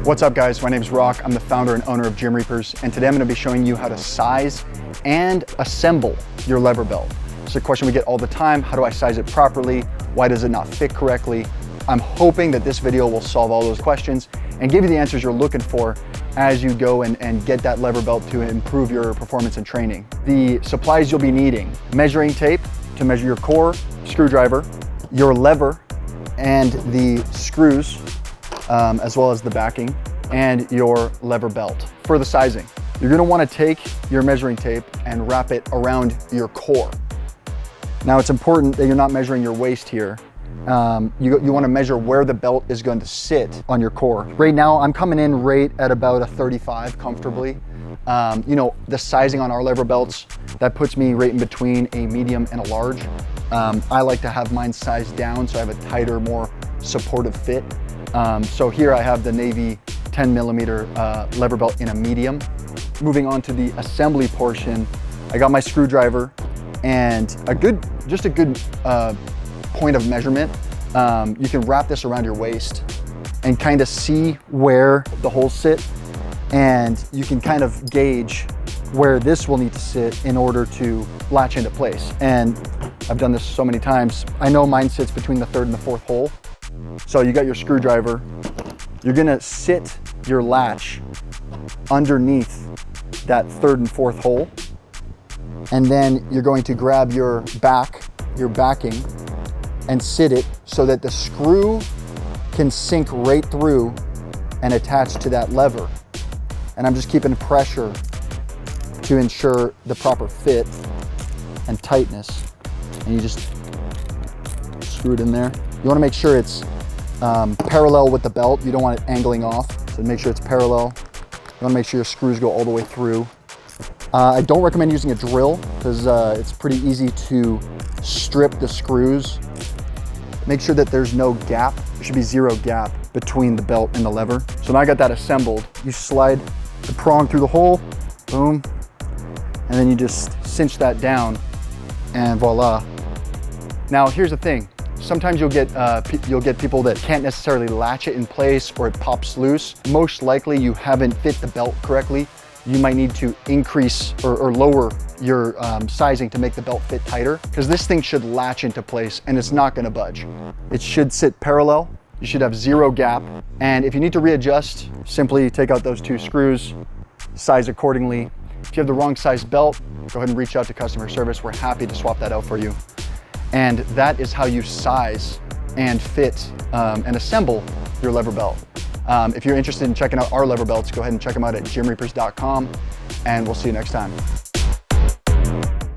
What's up guys, my name is Rock. I'm the founder and owner of Gymreapers, and today I'm going to be showing you how to size and assemble your lever belt. It's a question we get all the time. How do I size it properly? Why does it not fit correctly? I'm hoping that this video will solve all those questions and give you the answers you're looking for as you go and get that lever belt to improve your performance and training. The supplies you'll be needing: measuring tape to measure your core, screwdriver, your lever and the screws, as well as the backing, and your lever belt. For the sizing, you're gonna wanna take your measuring tape and wrap it around your core. Now it's important that you're not measuring your waist here. You wanna measure where the belt is going to sit on your core. Right now, I'm coming in right at about a 35 comfortably. You know, the sizing on our lever belts, that puts me right in between a medium and a large. I like to have mine sized down so I have a tighter, more supportive fit. So here I have the Navy 10mm lever belt in a medium. Moving on to the assembly portion, I got my screwdriver and just a good point of measurement. You can wrap this around your waist and kind of see where the holes sit, and you can kind of gauge where this will need to sit in order to latch into place. And I've done this so many times. I know mine sits between the third and the fourth hole. So you got your screwdriver, you're gonna sit your latch underneath that third and fourth hole, and then you're going to grab your backing and sit it so that the screw can sink right through and attach to that lever. And I'm just keeping pressure to ensure the proper fit and tightness. And you just screw it in there. You wanna make sure it's parallel with the belt. You don't want it angling off, so make sure it's parallel. You wanna make sure your screws go all the way through. I don't recommend using a drill because it's pretty easy to strip the screws. Make sure that there's no gap. There should be zero gap between the belt and the lever. So now I got that assembled. You slide the prong through the hole, boom, and then you just cinch that down, and voila. Now here's the thing. Sometimes you'll get people that can't necessarily latch it in place or it pops loose. Most likely you haven't fit the belt correctly. You might need to increase or lower your sizing to make the belt fit tighter, because this thing should latch into place and it's not gonna budge. It should sit parallel. You should have zero gap. And if you need to readjust, simply take out those two screws, size accordingly. If you have the wrong size belt, go ahead and reach out to customer service. We're happy to swap that out for you. And that is how you size and fit and assemble your lever belt. If you're interested in checking out our lever belts, go ahead and check them out at gymreapers.com, and we'll see you next time.